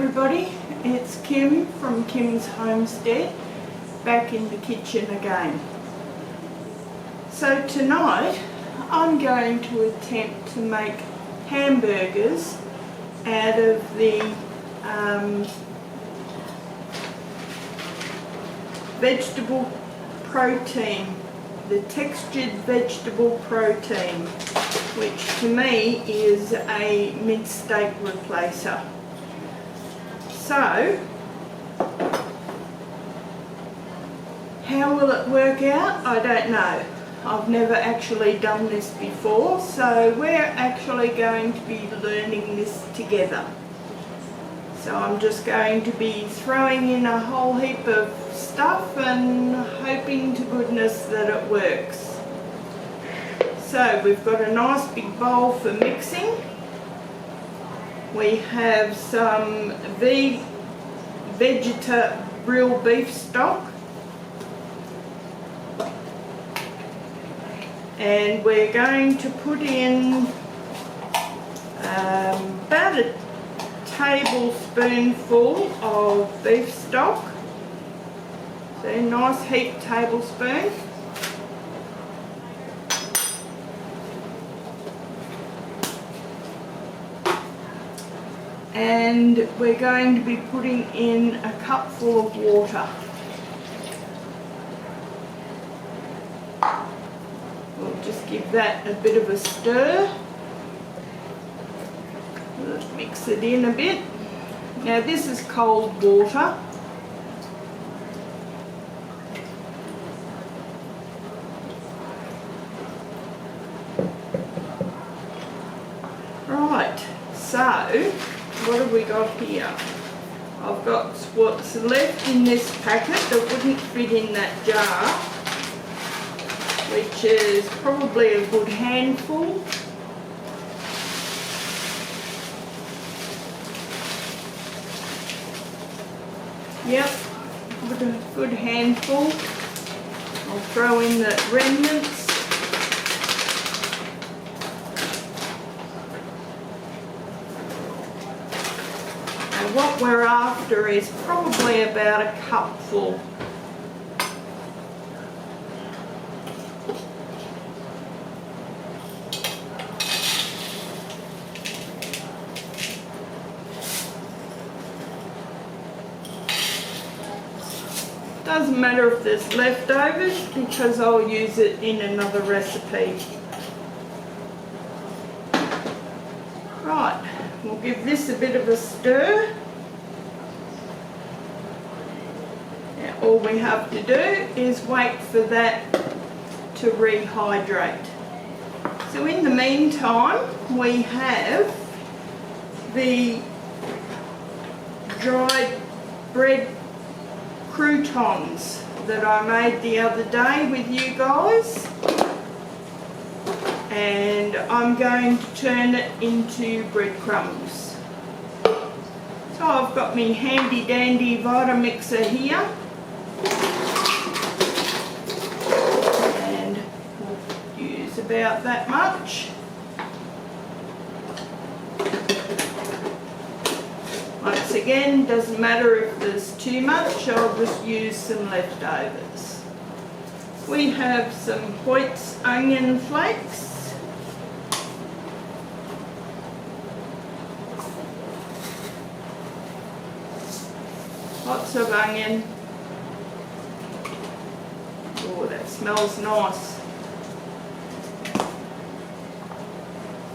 everybody, it's Kim from Kim's Homestead, back in the kitchen again. So tonight I'm going to attempt to make hamburgers out of the vegetable protein, the textured vegetable protein, which to me is a minced steak replacer. So, how will it work out? I don't know. I've never actually done this before, so we're actually going to be learning this together. So I'm just going to be throwing in a whole heap of stuff and hoping to goodness that it works. So we've got a nice big bowl for mixing. We have some Vegeta real beef stock, and we're going to put in about a tablespoonful of beef stock, so a nice heaped tablespoon. And we're going to be putting in a cupful of water. We'll just give that a bit of a stir. Let's mix it in a bit. Now this is cold water. Right, so what have we got here? I've got what's left in this packet that wouldn't fit in that jar, which is probably a good handful. Yep, good handful. I'll throw in the remnants. What we're after is probably about a cupful. Doesn't matter if there's leftovers because I'll use it in another recipe. Right, we'll give this a bit of a stir. All we have to do is wait for that to rehydrate. So in the meantime, we have the dried bread croutons that I made the other day with you guys, and I'm going to turn it into breadcrumbs. So I've got my handy dandy Vitamixer here, and we'll use about that much. Once again, doesn't matter if there's too much, I'll just use some leftovers. We have some Hoyt's onion flakes, lots of onion. Oh, that smells nice.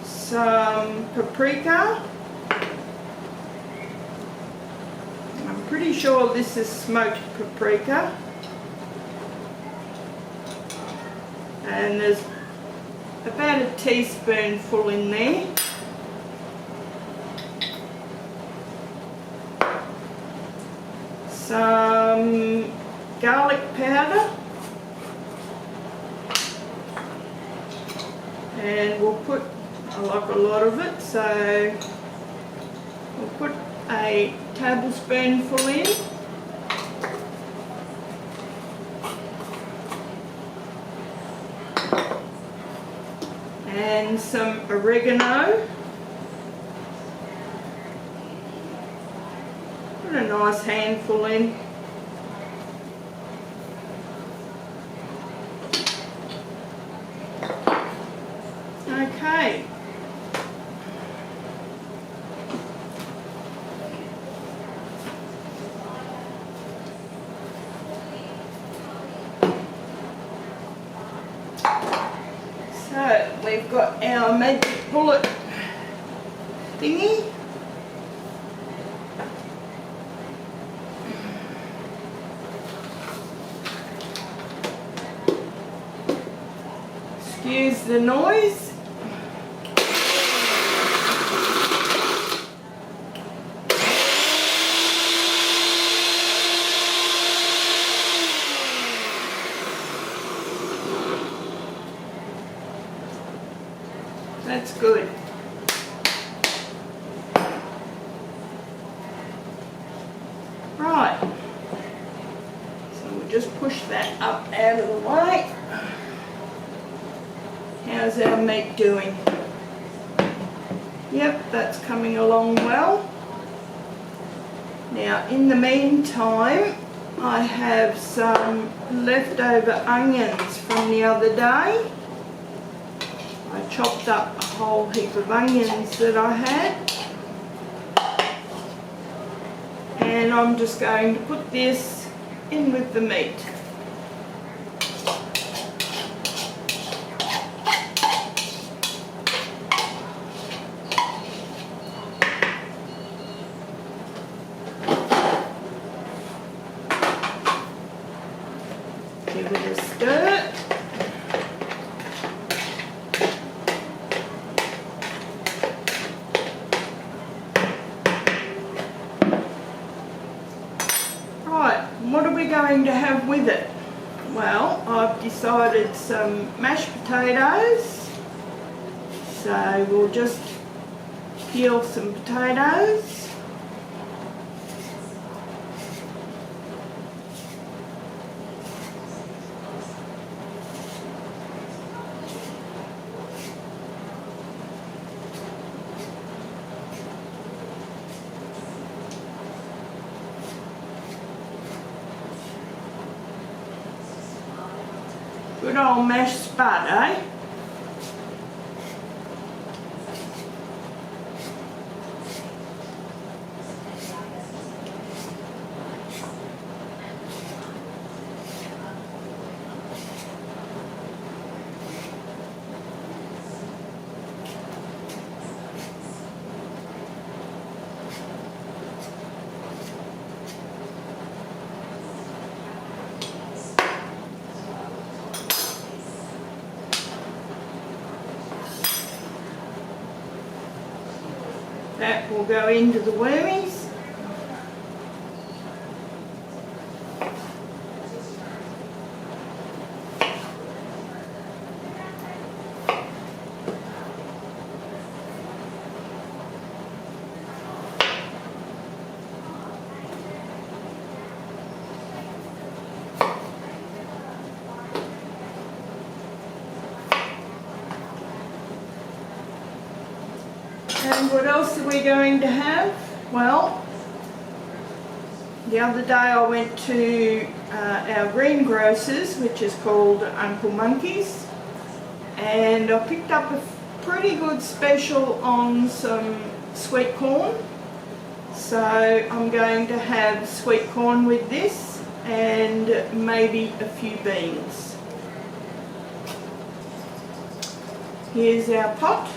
Some paprika. I'm pretty sure this is smoked paprika. And there's about a teaspoonful in there. Some garlic powder. And we'll put, I like a lot of it, so we'll put a tablespoonful in. And some oregano. Put a nice handful in. Okay. So we've got our magic bullet thingy. Excuse the noise. That's good. Right. So we'll just push that up out of the way. How's our meat doing? Yep, that's coming along well. Now, in the meantime, I have some leftover onions from the other day. I chopped up a whole heap of onions that I had. And I'm just going to put this in with the meat. Give it a stir. Right, what are we going to have with it? Well, I've decided some mashed potatoes. So we'll just peel some potatoes. Good old mashed spud, eh? That will go into the wormies. And what else are we going to have? Well, the other day I went to our greengrocers, which is called Uncle Monkey's, and I picked up a pretty good special on some sweet corn. So I'm going to have sweet corn with this and maybe a few beans. Here's our pot.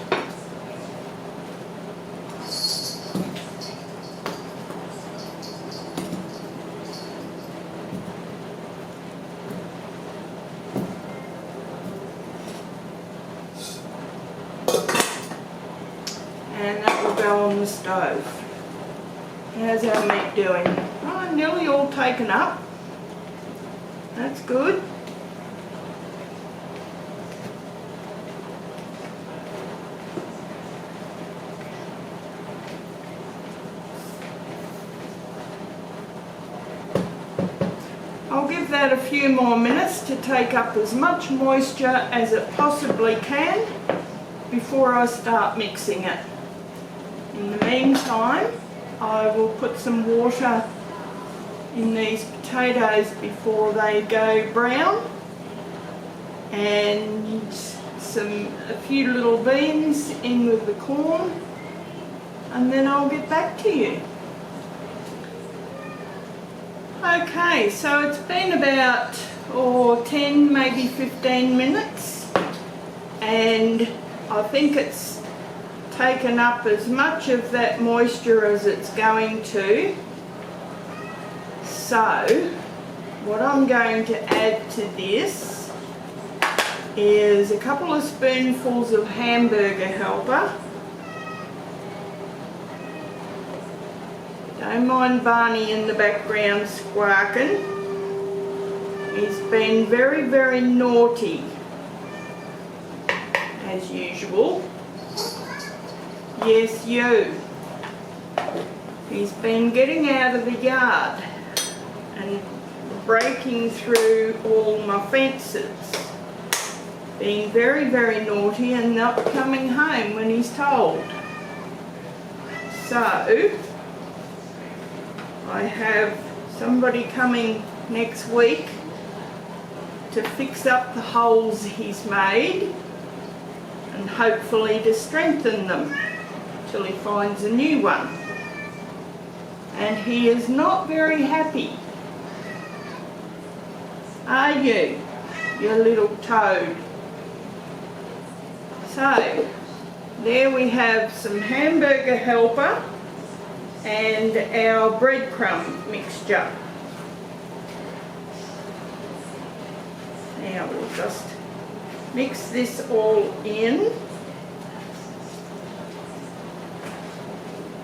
And that will go on the stove. How's our meat doing? Oh, nearly all taken up. That's good. I'll give that a few more minutes to take up as much moisture as it possibly can before I start mixing it. In the meantime, I will put some water in these potatoes before they go brown, and a few little beans in with the corn, and then I'll get back to you. Okay, so it's been about 10, maybe 15 minutes, and I think it's taken up as much of that moisture as it's going to. So what I'm going to add to this is a couple of spoonfuls of hamburger helper. Don't mind Barney in the background squawking. He's been very, very naughty, as usual. Yes, you. He's been getting out of the yard and breaking through all my fences. Being very, very naughty and not coming home when he's told. So, I have somebody coming next week to fix up the holes he's made and hopefully to strengthen them till he finds a new one. And he is not very happy. Are you, you little toad? So, there we have some hamburger helper and our breadcrumb mixture. Now we'll just mix this all in.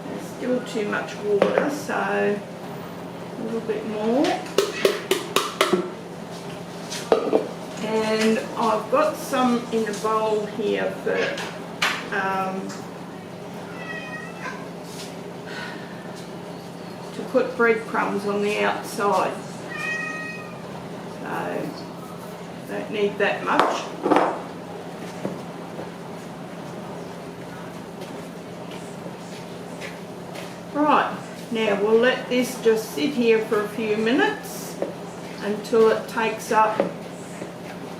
There's still too much water, so a little bit more. And I've got some in a bowl here for to put breadcrumbs on the outside. So don't need that much. Right, now we'll let this just sit here for a few minutes until it takes up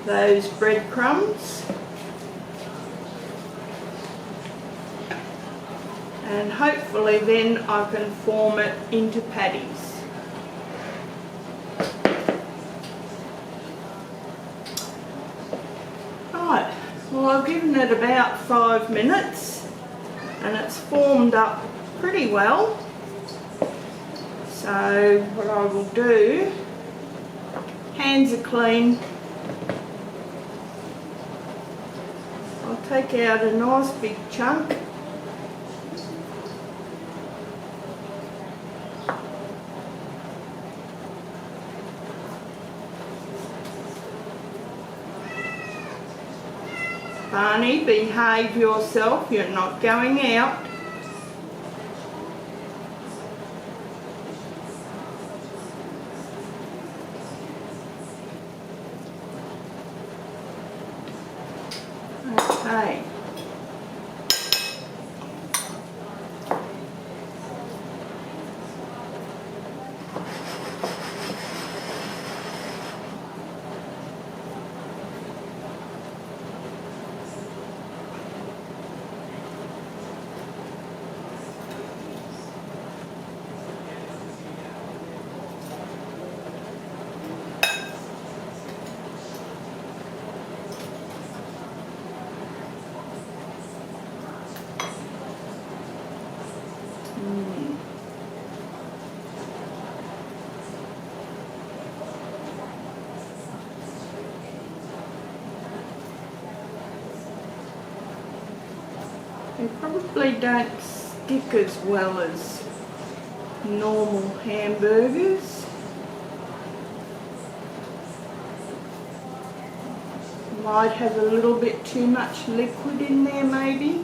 those breadcrumbs, and hopefully then I can form it into patties. Right, well, I've given it about 5 minutes and it's formed up pretty well. So what I will do, hands are clean, I'll take out a nice big chunk. Barney, behave yourself, you're not going out. Okay. They probably don't stick as well as normal hamburgers. Might have a little bit too much liquid in there maybe.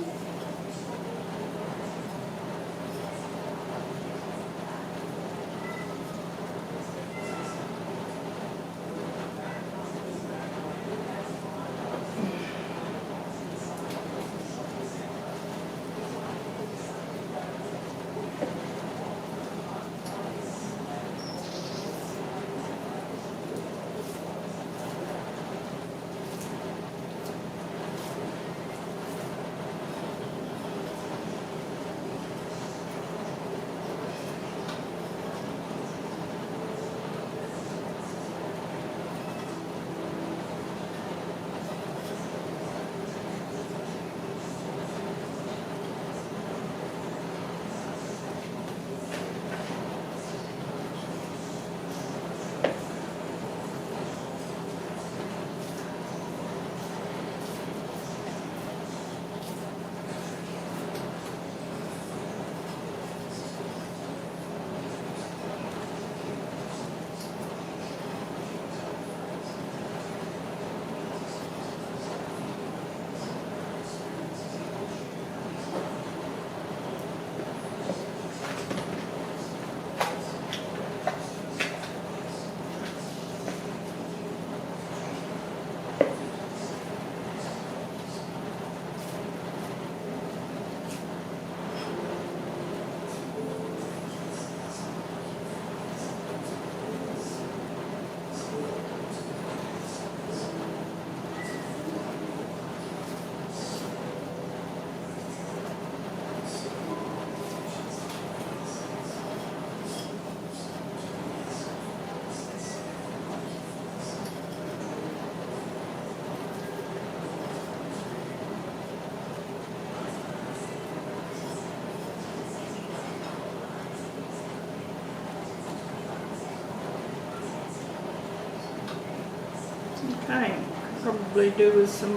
Okay, probably do with some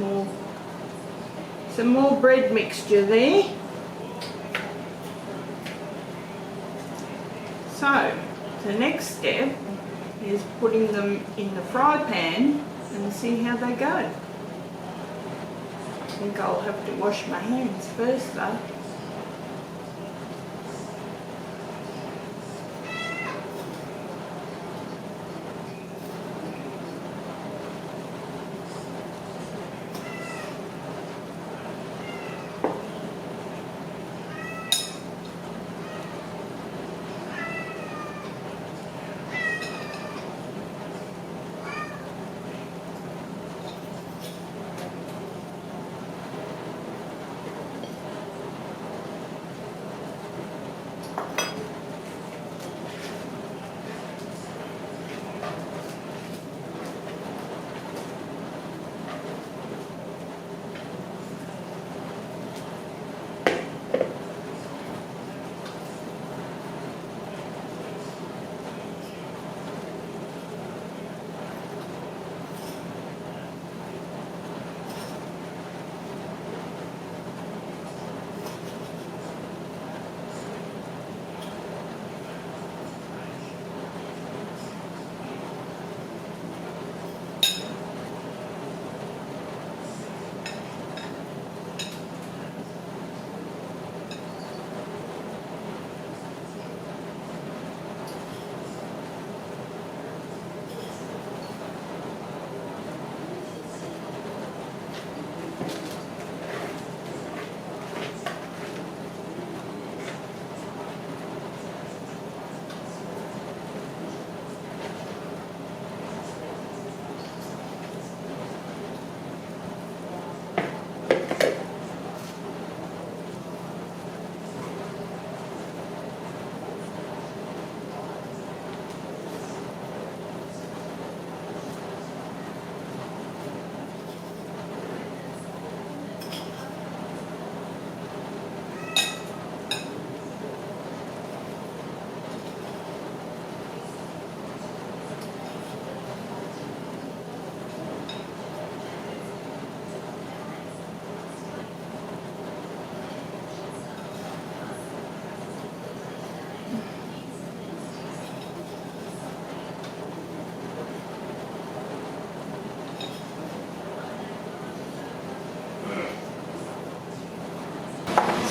more bread mixture there. So the next step is putting them in the fry pan and see how they go. I think I'll have to wash my hands first though.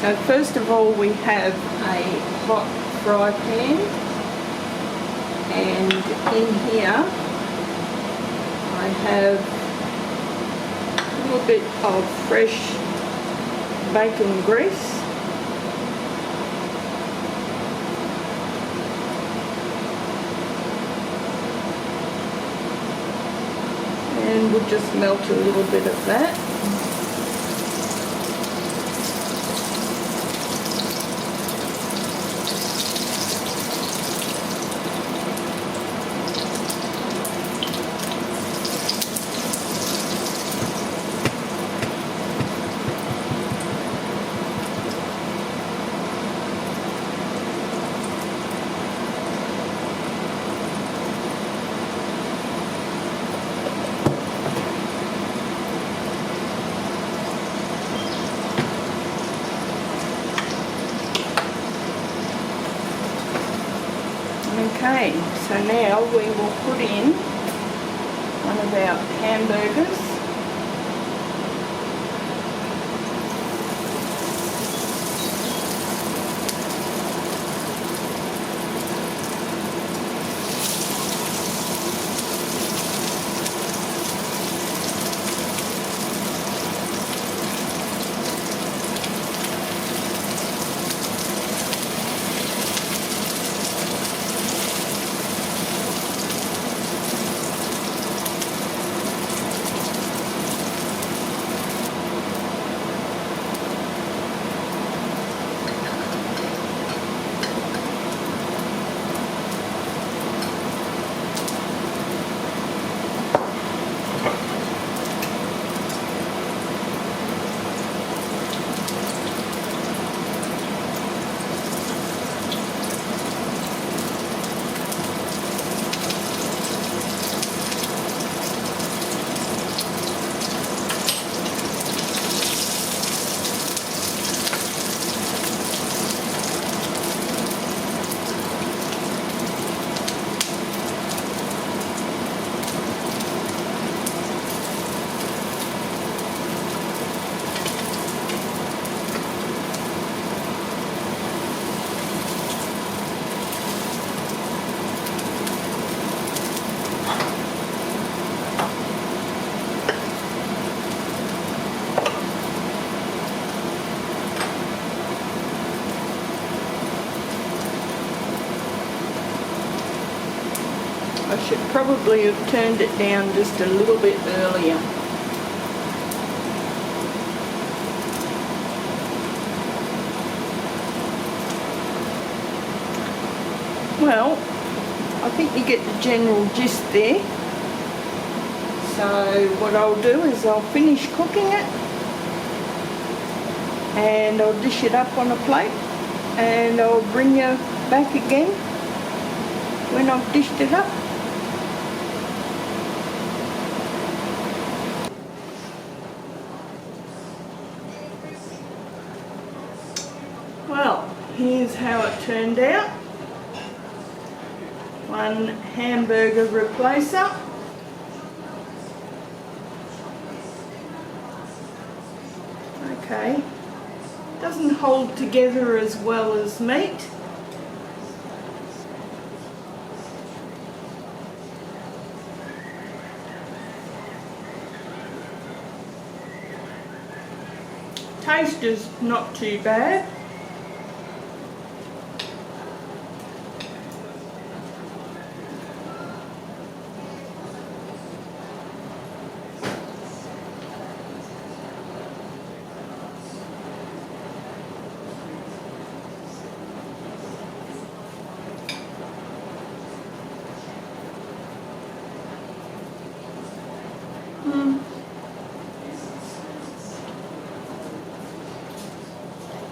So first of all we have a hot fry pan, and in here I have a little bit of fresh bacon grease. And we'll just melt a little bit of that. Okay, so now we will put in one of our hamburgers. I should probably have turned it down just a little bit earlier. Well, I think you get the general gist there. So what I'll do is I'll finish cooking it and I'll dish it up on a plate and I'll bring you back again when I've dished it up. Well, here's how it turned out. One hamburger replacer. Okay, doesn't hold together as well as meat. Taste is not too bad.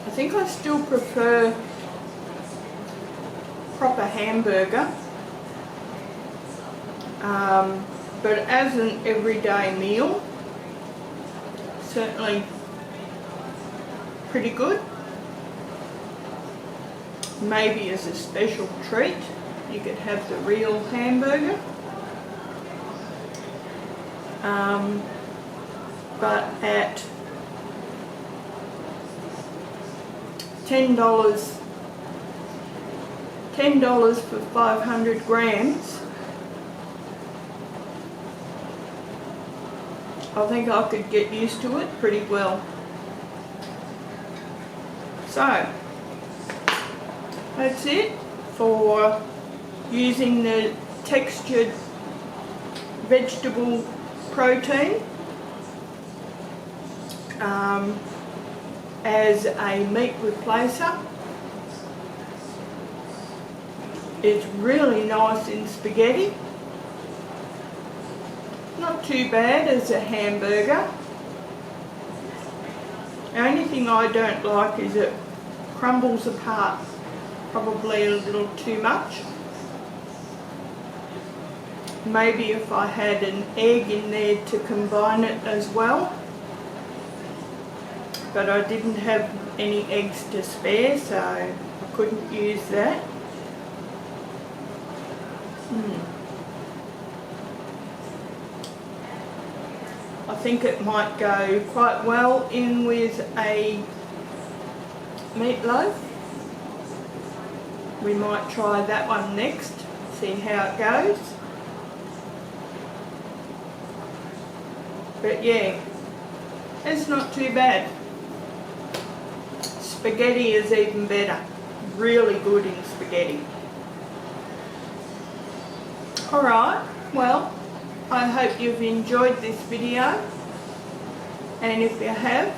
I think I still prefer proper hamburger, but as an everyday meal, certainly pretty good. Maybe as a special treat, you could have the real hamburger. But at $10 for 500 grams, I think I could get used to it pretty well. So that's it for using the textured vegetable protein as a meat replacer. It's really nice in spaghetti. Not too bad as a hamburger. The only thing I don't like is it crumbles apart probably a little too much. Maybe if I had an egg in there to combine it as well. But I didn't have any eggs to spare, so I couldn't use that. I think it might go quite well in with a meatloaf. We might try that one next, see how it goes. But yeah, it's not too bad. Spaghetti is even better. Really good in spaghetti. Alright, well, I hope you've enjoyed this video. And if you have,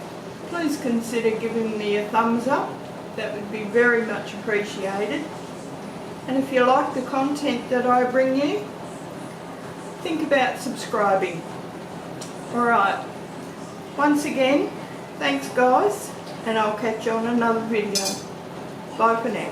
please consider giving me a thumbs up. That would be very much appreciated. And if you like the content that I bring you, think about subscribing. Alright, once again, thanks guys, and I'll catch you on another video. Bye for now.